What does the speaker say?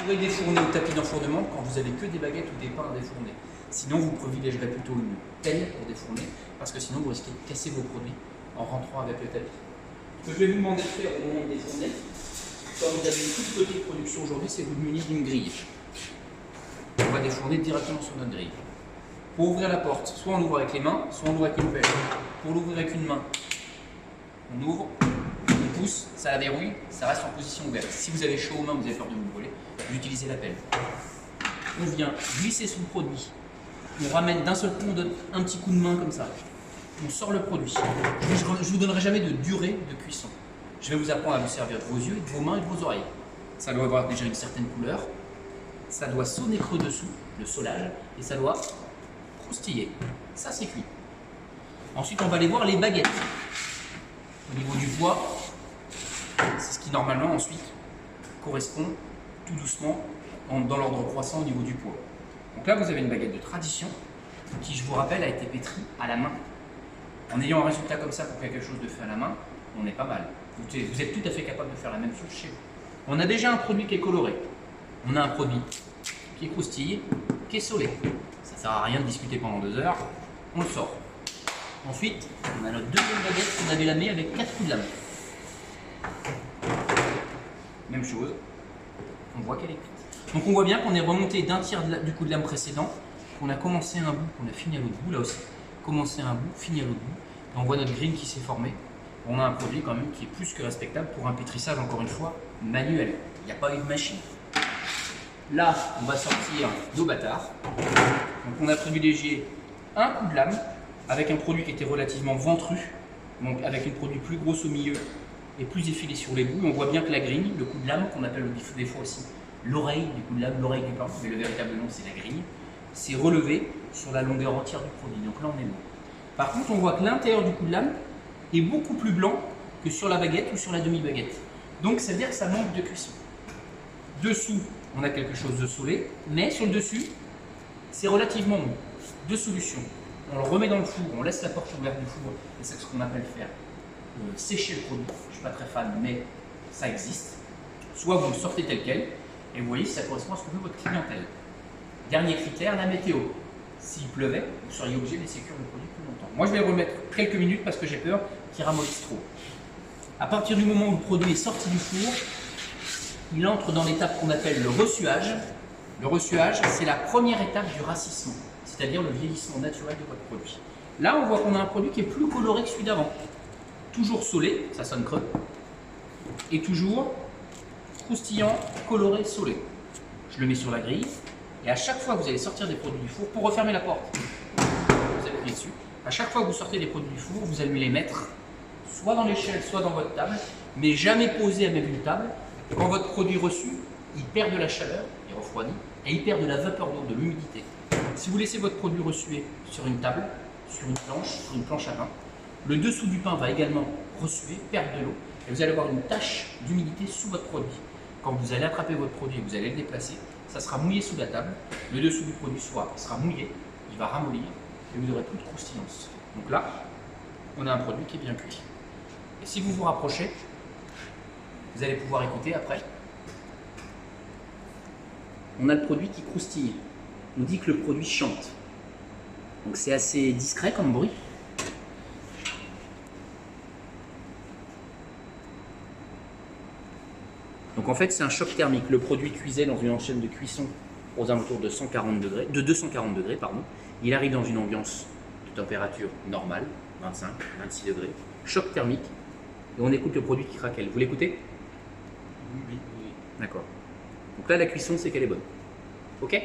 pourrez défourner au tapis d'enfournement quand vous avez que des baguettes ou des pains à défourner. Sinon, vous privilégierez plutôt une pelle pour défourner, parce que sinon, vous risquez de casser vos produits en rentrant avec le tapis. Ce que je vais vous demander de faire au moment de défourner, comme vous avez une toute petite production aujourd'hui, c'est vous munir d'une grille. On va défourner directement sur notre grille. Pour ouvrir la porte, soit on ouvre avec les mains, soit on ouvre avec une pelle. Pour l'ouvrir avec une main, on ouvre, on pousse, ça la verrouille, ça reste en position ouverte. Si vous avez chaud aux mains, vous avez peur de vous brûler, vous utilisez la pelle. On vient glisser sous le produit. On ramène d'un seul coup, on donne un petit coup de main comme ça. On sort le produit. Je ne vous donnerai jamais de durée de cuisson. Je vais vous apprendre à vous servir de vos yeux, de vos mains et de vos oreilles. Ça doit avoir déjà une certaine couleur. Ça doit sonner creux dessous, le solage, et ça doit croustiller. Ça, c'est cuit. Ensuite, on va aller voir les baguettes. Au niveau du poids, c'est ce qui normalement ensuite correspond tout doucement dans l'ordre croissant au niveau du poids. Donc là, vous avez une baguette de tradition qui, je vous rappelle, a été pétrie à la main. En ayant un résultat comme ça pour quelque chose de fait à la main, on est pas mal. Vous êtes tout à fait capable de faire la même chose chez vous. On a déjà un produit qui est coloré. On a un produit qui est croustillé, qui est solé. Ça ne sert à rien de discuter pendant 2 heures. On le sort. Ensuite, on a notre deuxième baguette qu'on avait lamée avec 4 coups de lame. Même chose. On voit qu'elle est cuite. Donc on voit bien qu'on est remonté d'un tiers du coup de lame précédent, qu'on a commencé un bout, qu'on a fini à l'autre bout, là aussi. Commencé un bout, fini à l'autre bout. Et on voit notre grille qui s'est formée. On a un produit quand même qui est plus que respectable pour un pétrissage, encore une fois, manuel. Il n'y a pas eu de machine. Là, on va sortir nos bâtards. Donc on a privilégié un coup de lame avec un produit qui était relativement ventru, donc avec un produit plus gros au milieu et plus effilé sur les bouts. On voit bien que la grille, le coup de lame, qu'on appelle des fois aussi l'oreille du coup de lame, l'oreille du pain, mais le véritable nom c'est la grille, c'est relevé sur la longueur entière du produit. Donc là on est bon. Par contre, on voit que l'intérieur du coup de lame est beaucoup plus blanc que sur la baguette ou sur la demi-baguette. Donc ça veut dire que ça manque de cuisson. Dessous, on a quelque chose de solé, mais sur le dessus, c'est relativement mou. Deux solutions. On le remet dans le four, on laisse la porte ouverte du four, et c'est ce qu'on appelle faire sécher le produit. Je ne suis pas très fan, mais ça existe. Soit vous le sortez tel quel, et vous voyez si ça correspond à ce que veut votre clientèle. Dernier critère, la météo. S'il pleuvait, vous seriez obligé de laisser cuire le produit plus longtemps. Moi, je vais le remettre quelques minutes parce que j'ai peur qu'il ramollisse trop. À partir du moment où le produit est sorti du four, il entre dans l'étape qu'on appelle le ressuage. Le ressuage, c'est la première étape du rassissement, c'est-à-dire le vieillissement naturel de votre produit. Là, on voit qu'on a un produit qui est plus coloré que celui d'avant. Toujours solé, ça sonne creux, et toujours croustillant, coloré, solé. Je le mets sur la grille, et à chaque fois que vous allez sortir des produits du four, pour refermer la porte, vous appuyez dessus. À chaque fois que vous sortez des produits du four, vous allez les mettre soit dans l'échelle, soit dans votre table, mais jamais posés à même une table. Quand votre produit reçu, il perd de la chaleur, il refroidit, et il perd de la vapeur d'eau, de l'humidité. Si vous laissez votre produit ressuer sur une table, sur une planche à pain, le dessous du pain va également ressuer, perdre de l'eau, et vous allez avoir une tache d'humidité sous votre produit. Quand vous allez attraper votre produit et que vous allez le déplacer, ça sera mouillé sous la table, le dessous du produit sera mouillé, il va ramollir, et vous n'aurez plus de croustillance. Donc là, on a un produit qui est bien cuit. Et si vous vous rapprochez, vous allez pouvoir écouter après. On a le produit qui croustille. On dit que le produit chante. Donc c'est assez discret comme bruit. Donc en fait c'est un choc thermique. Le produit cuisait dans une enchaîne de cuisson aux alentours de 240 degrés. Il arrive dans une ambiance de température normale, 25, 26 degrés. Choc thermique. Et on écoute le produit qui craquelle. Vous l'écoutez ? Oui. D'accord. Donc là la cuisson c'est qu'elle est bonne. Ok ?